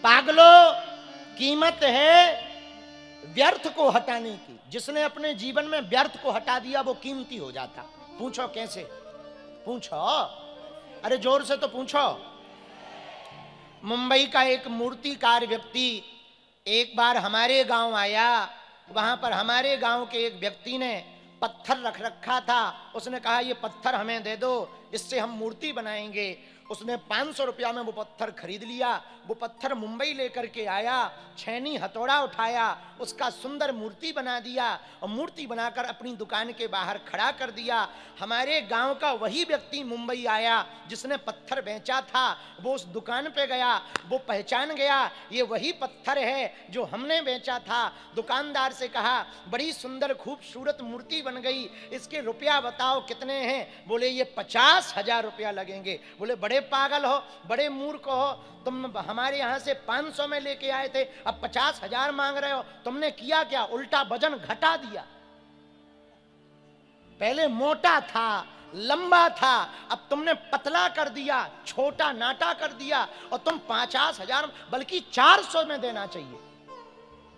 पागलों, कीमत है व्यर्थ को हटाने की। जिसने अपने जीवन में व्यर्थ को हटा दिया वो कीमती हो जाता। पूछो कैसे? पूछो, अरे जोर से तो पूछो। मुंबई का एक मूर्तिकार व्यक्ति एक बार हमारे गांव आया। वहां पर हमारे गांव के एक व्यक्ति ने पत्थर रख रखा था। उसने कहा ये पत्थर हमें दे दो, इससे हम मूर्ति बनाएंगे। उसने 500 रुपया में वो पत्थर खरीद लिया। वो पत्थर मुंबई लेकर के आया, छैनी हथौड़ा उठाया, उसका सुंदर मूर्ति बना दिया और मूर्ति बनाकर अपनी दुकान के बाहर खड़ा कर दिया। हमारे गांव का वही व्यक्ति मुंबई आया जिसने पत्थर बेचा था। वो उस दुकान पे गया, वो पहचान गया ये वही पत्थर है जो हमने बेचा था। दुकानदार से कहा बड़ी सुंदर खूबसूरत मूर्ति बन गई, इसके रुपया बताओ कितने हैं? बोले ये 50,000 रुपया लगेंगे। बोले बड़े पागल हो, बड़े मूर्ख हो, तुम हमारे यहां से 500 में लेके आए थे, अब 50,000 मांग रहे हो। तुमने किया क्या? उल्टा वजन घटा दिया। पहले मोटा था, लंबा था, अब तुमने पतला कर दिया, छोटा नाटा कर दिया और तुम 50,000 बल्कि 400 में देना चाहिए।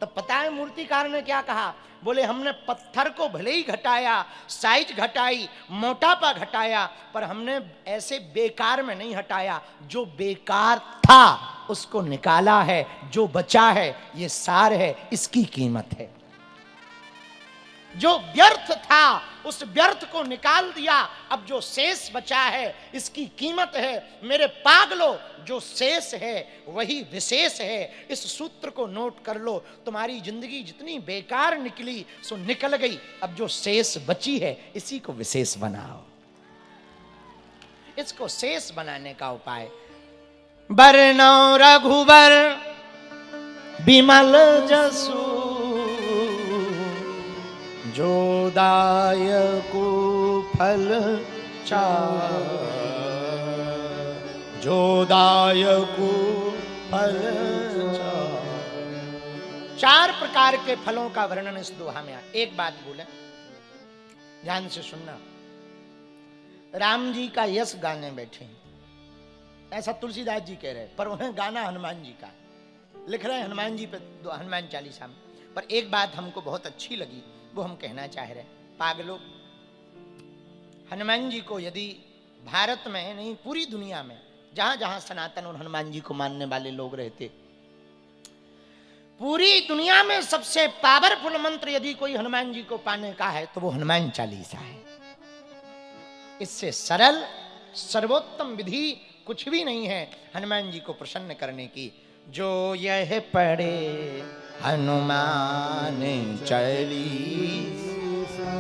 तो पता है मूर्तिकार ने क्या कहा? बोले हमने पत्थर को भले ही घटाया, साइज घटाई, मोटापा घटाया, पर हमने ऐसे बेकार में नहीं हटाया। जो बेकार था उसको निकाला है, जो बचा है ये सार है, इसकी कीमत है। जो व्यर्थ था उस व्यर्थ को निकाल दिया, अब जो शेष बचा है इसकी कीमत है। मेरे पागलों, जो शेष है वही विशेष है। इस सूत्र को नोट कर लो। तुम्हारी जिंदगी जितनी बेकार निकली सो निकल गई, अब जो शेष बची है इसी को विशेष बनाओ। इसको शेष बनाने का उपाय। बरनौ रघुबर बिमल जसु, जो दायको फल चार, जो दायको फल चार। 4 प्रकार के फलों का वर्णन इस दोहा में है। एक बात बोले, ध्यान से सुनना। राम जी का यश गाने बैठे, ऐसा तुलसीदास जी कह रहे, पर उन्हें गाना हनुमान जी का लिख रहे हैं, हनुमान जी पे हनुमान चालीसा में। पर एक बात हमको बहुत अच्छी लगी, वो हम कहना चाह रहे हैं। पागलों, हनुमान जी को यदि भारत में नहीं पूरी दुनिया में जहां जहां सनातन और हनुमान जी को मानने वाले लोग रहते, पूरी दुनिया में सबसे पावरफुल मंत्र यदि कोई हनुमान जी को पाने का है तो वो हनुमान चालीसा है। इससे सरल सर्वोत्तम विधि कुछ भी नहीं है हनुमान जी को प्रसन्न करने की। जो यह पढ़े हनुमान चालीसा,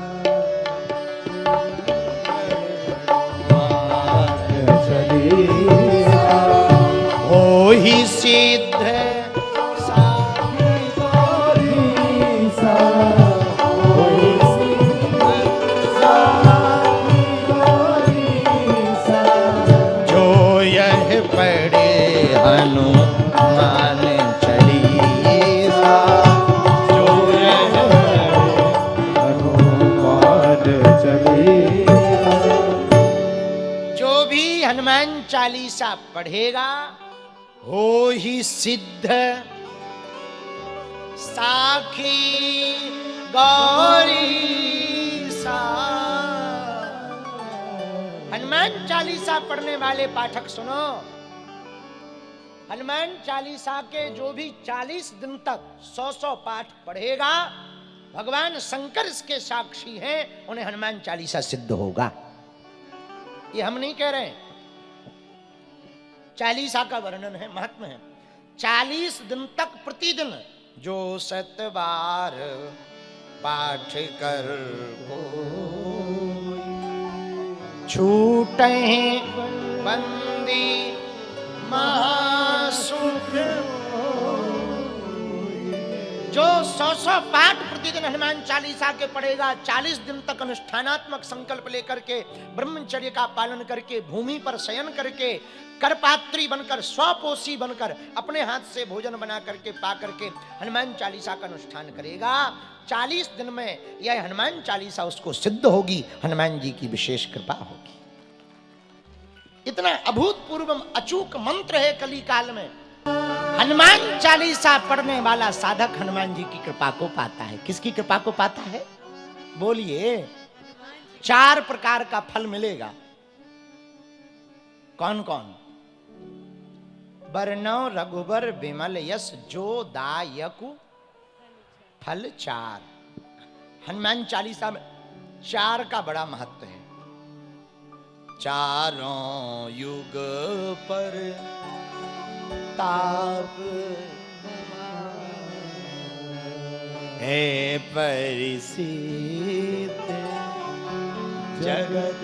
हो ही सिद्ध जो यह पढ़े हनुमान चालीसा, जो यह हनुमान चालीसा। जो भी हनुमान चालीसा पढ़ेगा हो ही सिद्ध साखी गौरी सा। हनुमान चालीसा पढ़ने वाले पाठक सुनो, हनुमान चालीसा के जो भी 40 दिन तक 100 पाठ पढ़ेगा, भगवान शंकर इसके साक्षी हैं, उन्हें हनुमान चालीसा सिद्ध होगा। ये हम नहीं कह रहे हैं, चालीसा का वर्णन है, महात्मा है। 40 दिन तक प्रतिदिन जो 7 बार पाठ कर छूटे बंदी महासुख। जो 100 पाठ प्रतिदिन हनुमान चालीसा के पढ़ेगा, 40 दिन तक अनुष्ठानात्मक संकल्प लेकर के ब्रह्मचर्य का पालन करके भूमि पर शयन करके करपात्री बनकर स्वपोषी बनकर अपने हाथ से भोजन बना करके पा करके हनुमान चालीसा का अनुष्ठान करेगा, 40 दिन में यह हनुमान चालीसा उसको सिद्ध होगी। हनुमान जी की विशेष कृपा होगी। इतना अभूतपूर्व अचूक मंत्र है कली काल में। हनुमान चालीसा पढ़ने वाला साधक हनुमान जी की कृपा को पाता है। किसकी कृपा को पाता है? बोलिए। 4 प्रकार का फल मिलेगा। कौन कौन? बरनौ रघुबर विमल यश जो दायकु फल 4। हनुमान चालीसा में 4 का बड़ा महत्व है। चारों युग पर ताप है परिसित जगत।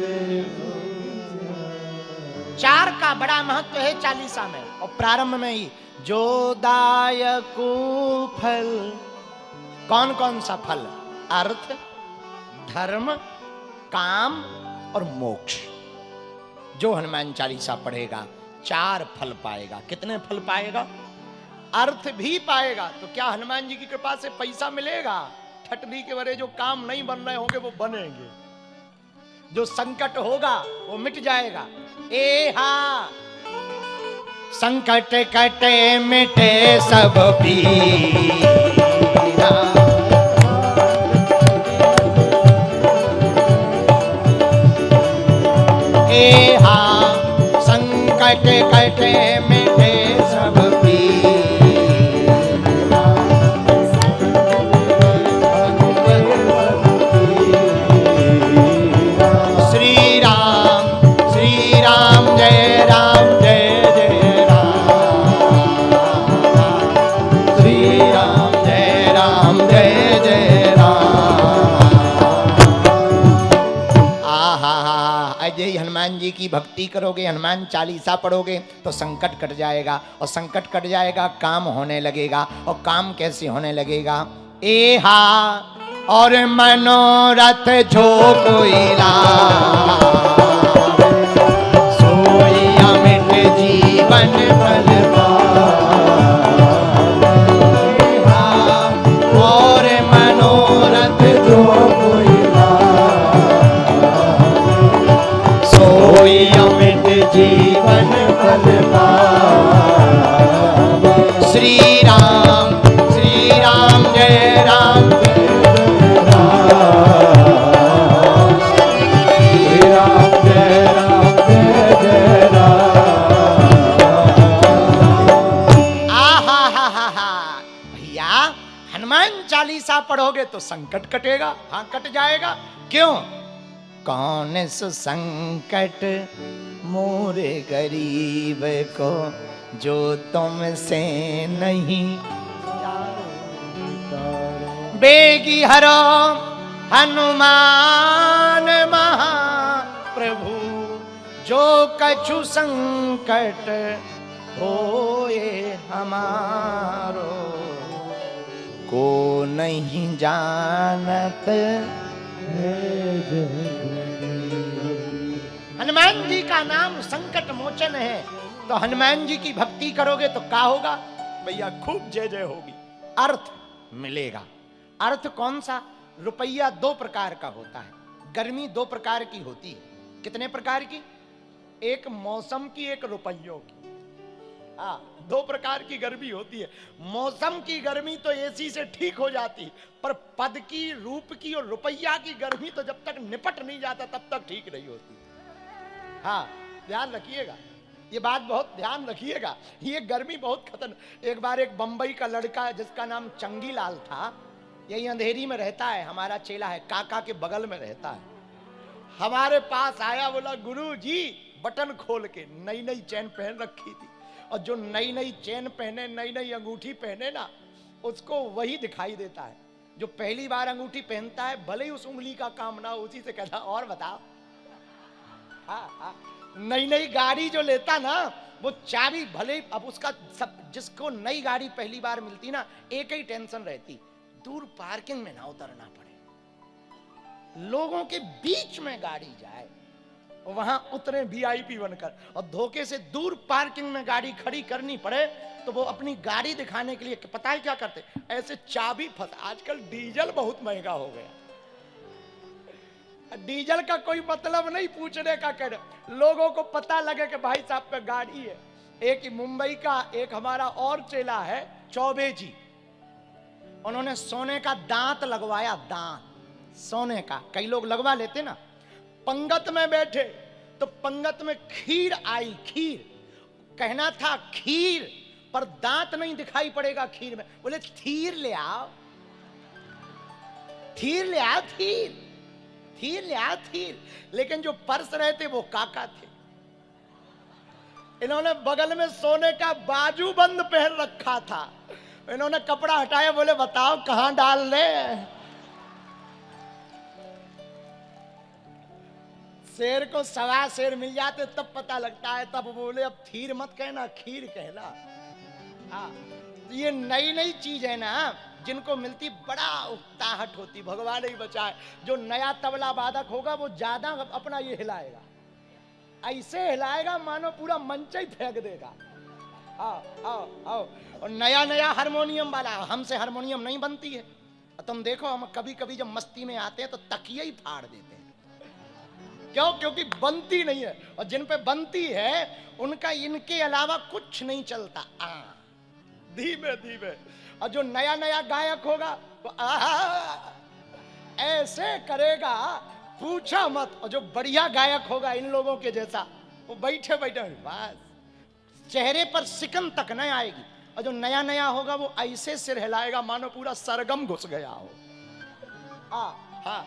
4 का बड़ा महत्व है चालीसा में। और प्रारंभ में ही जो दायकु फल, कौन कौन सा फल? अर्थ, धर्म, काम और मोक्ष। जो हनुमान चालीसा पढ़ेगा 4 फल पाएगा। कितने फल पाएगा? अर्थ भी पाएगा। तो क्या हनुमान जी की कृपा से पैसा मिलेगा? ठटनी के वरे जो काम नहीं बन रहे होंगे वो बनेंगे। जो संकट होगा वो मिट जाएगा। ए हा संकट कटे मिटे सब पीरा। ए हा संकट कटे मिटे सब पीरा। श्री राम जय राम जय जय राम। श्री राम जय जय राम। आहा, अजय हनुमान जी की भक्ति करोगे, हनुमान चालीसा पढ़ोगे तो संकट कट जाएगा। और संकट कट जाएगा, काम होने लगेगा। और काम कैसे होने लगेगा? ए हा और मनोरथ जो कोई सोई अमिट जीवन फल और मनोरथ जो कोई सोई अमिट जीवन फल पावे। श्री राम जय राम चालीसा पढ़ोगे तो संकट कटेगा। हाँ, कट जाएगा। क्यों? कौन सो संकट मोरे गरीब को जो तुमसे नहीं बेगी हरो हनुमान महाप्रभु जो कछु संकट होए हमारो को नहीं जानत। हनुमान जी का नाम संकट मोचन है। तो हनुमान जी की भक्ति करोगे तो क्या होगा भैया? खूब जय जय होगी, अर्थ मिलेगा। अर्थ कौन सा? रुपया 2 प्रकार का होता है। गर्मी 2 प्रकार की होती है। कितने प्रकार की? एक मौसम की, एक रुपयों की। 2 प्रकार की गर्मी होती है। मौसम की गर्मी तो एसी से ठीक हो जाती, पर पद की, रूप की और रुपया की गर्मी तो जब तक निपट नहीं जाता तब तक ठीक नहीं होती। हाँ, ध्यान रखिएगा, ये बात बहुत ध्यान रखिएगा। ये गर्मी बहुत खतरनाक। एक बार एक बंबई का लड़का जिसका नाम चंगीलाल था, यही अंधेरी में रहता है, हमारा चेला है, काका के बगल में रहता है, हमारे पास आया, बोला गुरु जी बटन खोल के, नई नई चैन पहन रखी थी, और जो नई नई चैन पहने, नई नई अंगूठी पहने ना, उसको वही दिखाई देता है जो पहली बार अंगूठी पहनता है, भले ही उस उंगली का काम ना हो, उसी से कहता और बताओ। नई नई गाड़ी जो लेता ना, वो चाबी भले, अब उसका सब, जिसको नई गाड़ी पहली बार मिलती ना, एक ही टेंशन रहती, दूर पार्किंग में ना उतरना पड़े, लोगों के बीच में गाड़ी जाए, वहां उतरे वीआईपी बनकर, और धोखे से दूर पार्किंग में गाड़ी खड़ी करनी पड़े तो वो अपनी गाड़ी दिखाने के लिए पता है क्या करते, ऐसे चाबी फंस, आजकल डीजल बहुत महंगा हो गया, डीजल का कोई मतलब नहीं पूछने का, कर लोगों को पता लगे कि भाई साहब पे गाड़ी है, एक मुंबई का एक हमारा और चेला है चौबे जी, उन्होंने सोने का दांत लगवाया, दांत सोने का, कई लोग लगवा लेते ना। पंगत में बैठे तो पंगत में खीर आई, खीर कहना था खीर, पर दांत नहीं दिखाई पड़ेगा खीर में, बोले थीर ले आओ, थीर ले आओ, थीर थीर ले आओ, थीर। लेकिन जो परस रहे थे वो काका थे, इन्होंने बगल में सोने का बाजू बंद पहन रखा था, इन्होंने कपड़ा हटाया, बोले बताओ कहां डाल ले। शेर को सवा शेर मिल जाते तब पता लगता है, तब बोले अब थीर मत कहना, खीर कहना। हाँ, ये नई नई चीज है ना, जिनको मिलती बड़ा उकताहट होती, भगवान ही बचाए। जो नया तबला वादक होगा वो ज्यादा अपना ये हिलाएगा, ऐसे हिलाएगा मानो पूरा मंच ही फेंक देगा। आओ आओ आओ। और नया नया हारमोनियम वाला, हमसे हारमोनियम नहीं बनती है। तुम देखो हम कभी कभी जब मस्ती में आते हैं तो तकिए ही फाड़ देते हैं, क्यों? क्योंकि बनती नहीं है, और जिन पे बनती है उनका इनके अलावा कुछ नहीं चलता। धीमे धीमे। और जो नया नया गायक होगा वो ऐसे करेगा पूछा मत। और जो बढ़िया गायक होगा इन लोगों के जैसा, वो बैठे बैठे बस चेहरे पर सिकन तक नहीं आएगी। और जो नया नया होगा वो ऐसे सिर हिलाएगा मानो पूरा सरगम घुस गया हो। हाँ हाँ।